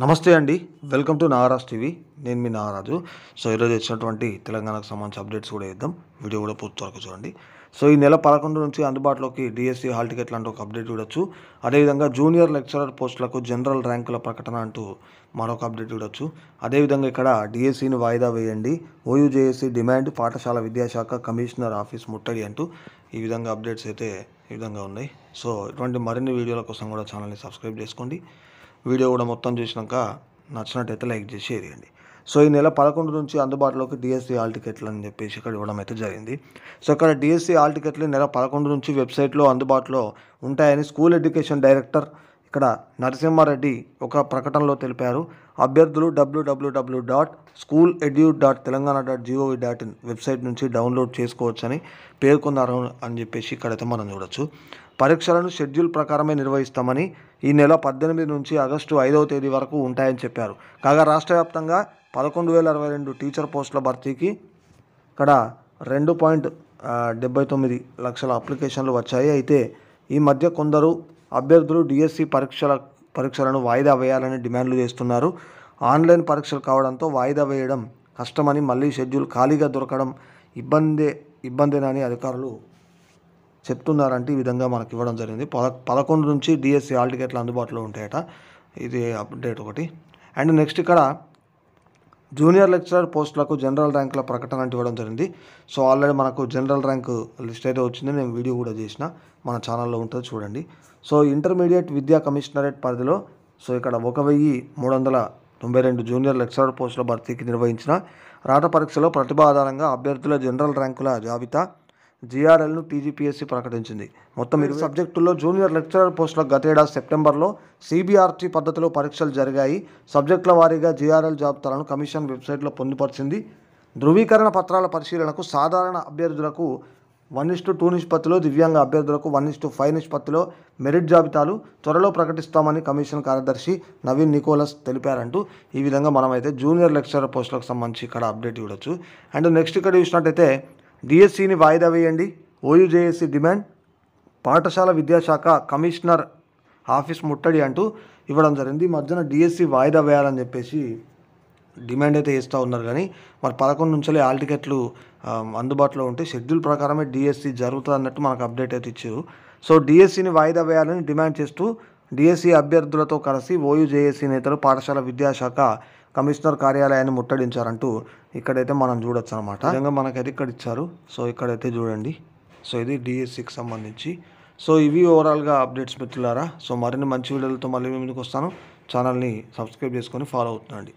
నమస్తే అండి. Welcome to Nagaraj TV. నేను మీ నాగరాజు. సో ఈరోజు వచ్చినటువంటి తెలంగాణకు సంబంధించి అప్డేట్స్ కూడా ఇద్దాం. వీడియో కూడా పూర్తి వరకు చూడండి. సో ఈ నెల 11 నుంచి అందుబాటులోకి డిఎస్సి హాల్ టికెట్లు అంటూ ఒక అప్డేట్ చూడొచ్చు. అదేవిధంగా జూనియర్ లెక్చరర్ పోస్టులకు జనరల్ ర్యాంకుల ప్రకటన అంటూ మరొక అప్డేట్ చూడొచ్చు. అదేవిధంగా ఇక్కడ డిఎస్సిని వాయిదా వేయండి, ఓయూజేఏసీ డిమాండ్, పాఠశాల విద్యాశాఖ కమిషనర్ ఆఫీస్ ముట్టడి అంటూ ఈ విధంగా అప్డేట్స్ అయితే ఈ విధంగా ఉన్నాయి. సో ఇటువంటి మరిన్ని వీడియోల కోసం కూడా ఛానల్ని సబ్స్క్రైబ్ చేసుకోండి. వీడియో కూడా మొత్తం చూసినాక నచ్చినట్టయితే లైక్ చేసి షేర్ చేయండి. సో ఈ నెల 11 నుంచి అందుబాటులోకి డిఎస్సి హాల్ టికెట్లు అని చెప్పేసి ఇక్కడ ఇవ్వడం అయితే జరిగింది. సో ఇక్కడ డిఎస్సి హాల్ టికెట్లు నెల 11 నుంచి వెబ్సైట్లో అందుబాటులో ఉంటాయని స్కూల్ ఎడ్యుకేషన్ డైరెక్టర్ ఇక్కడ నరసింహారెడ్డి ఒక ప్రకటనలో తెలిపారు. అభ్యర్థులు www.schooledu.telangana.gov.in వెబ్సైట్ నుంచి డౌన్లోడ్ చేసుకోవచ్చని పేర్కొన్నారు అని చెప్పేసి ఇక్కడైతే మనం చూడొచ్చు. పరీక్షలను షెడ్యూల్ ప్రకారమే నిర్వహిస్తామని, ఈ నెల 18 నుంచి ఆగస్టు 5వ తేదీ వరకు ఉంటాయని చెప్పారు. కాగా రాష్ట్ర వ్యాప్తంగా 11,022 టీచర్ పోస్టుల భర్తీకి ఇక్కడ 2.79 లక్షల అప్లికేషన్లు వచ్చాయి. అయితే ఈ మధ్య కొందరు అభ్యర్థులు డిఎస్సి పరీక్షలను వాయిదా వేయాలని డిమాండ్లు చేస్తున్నారు. ఆన్లైన్ పరీక్షలు కావడంతో వాయిదా వేయడం కష్టమని, మళ్ళీ షెడ్యూల్ ఖాళీగా దొరకడం ఇబ్బందేనని అధికారులు చెప్తున్నారంటే ఈ విధంగా మనకి ఇవ్వడం జరిగింది. 11 నుంచి డిఎస్సి హాల్ టికెట్లు అందుబాటులో ఉంటాయట. ఇది అప్డేట్ ఒకటి. అండ్ నెక్స్ట్ ఇక్కడ జూనియర్ లెక్చరర్ పోస్టులకు జనరల్ ర్యాంకుల ప్రకటన అంటే ఇవ్వడం జరిగింది. సో ఆల్రెడీ మనకు జనరల్ ర్యాంకు లిస్ట్ అయితే వచ్చింది. నేను వీడియో కూడా చేసిన, మన ఛానల్లో ఉంటుంది చూడండి. సో ఇంటర్మీడియట్ విద్యా కమిషనరేట్ పరిధిలో సో ఇక్కడ 1,392 జూనియర్ లెక్చరర్ పోస్టుల భర్తీకి నిర్వహించిన రాత పరీక్షలో ప్రతిభ ఆధారంగా అభ్యర్థుల జనరల్ ర్యాంకుల జాబితా జిఆర్ఎల్ను టీజీపీఎస్సీ ప్రకటించింది. మొత్తం 20 సబ్జెక్టుల్లో జూనియర్ లెక్చరర్ పోస్టులకు గతేడాది సెప్టెంబర్లో సిబిఆర్టీ పద్ధతిలో పరీక్షలు జరిగాయి. సబ్జెక్టుల వారీగా జిఆర్ఎల్ జాబితాలను కమిషన్ వెబ్సైట్లో పొందుపరిచింది. ధృవీకరణ పత్రాల పరిశీలనకు సాధారణ అభ్యర్థులకు 1:2 నిష్పత్తిలో, దివ్యాంగ అభ్యర్థులకు 1:5 నిష్పత్తిలో మెరిట్ జాబితాలు త్వరలో ప్రకటిస్తామని కమిషన్ కార్యదర్శి నవీన్ నికోలస్ తెలిపారంటూ ఈ విధంగా మనమైతే జూనియర్ లెక్చరర్ పోస్టులకు సంబంధించి ఇక్కడ అప్డేట్ చూడొచ్చు. అండ్ నెక్స్ట్ ఇక్కడ చూసినట్టయితే డిఎస్సిని వాయిదా వేయండి, ఓయూజేఏసీ డిమాండ్, పాఠశాల విద్యాశాఖ కమిషనర్ ఆఫీస్ ముట్టడి అంటూ ఇవ్వడం జరిగింది. మధ్యన డిఎస్సి వాయిదా వేయాలని చెప్పేసి డిమాండ్ అయితే చేస్తూ ఉన్నారు. కానీ మరి 11 నుంచి హాల్ టికెట్లు అందుబాటులో ఉంటే షెడ్యూల్ ప్రకారమే డిఎస్సి జరుగుతుంది అన్నట్టు మనకు అప్డేట్ అయితే ఇచ్చారు. సో డిఎస్సిని వాయిదా వేయాలని డిమాండ్ చేస్తూ డిఎస్సి అభ్యర్థులతో కలిసి ఓయూజేఏసీ నేతలు పాఠశాల విద్యాశాఖ కమిషనర్ కార్యాలయాన్ని ముట్టడించారంటూ ఇక్కడైతే మనం చూడొచ్చు అనమాట. విధంగా మనకైతే ఇక్కడ ఇచ్చారు. సో ఇక్కడైతే చూడండి. సో ఇది డిఎస్సికి సంబంధించి. సో ఇవి ఓవరాల్గా అప్డేట్స్ మిత్రులారా. సో మరిన్ని మంచి వీడియోలతో మళ్ళీ ముందుకు వస్తాను. ఛానల్ని సబ్స్క్రైబ్ చేసుకొని ఫాలో అవుతుండండి.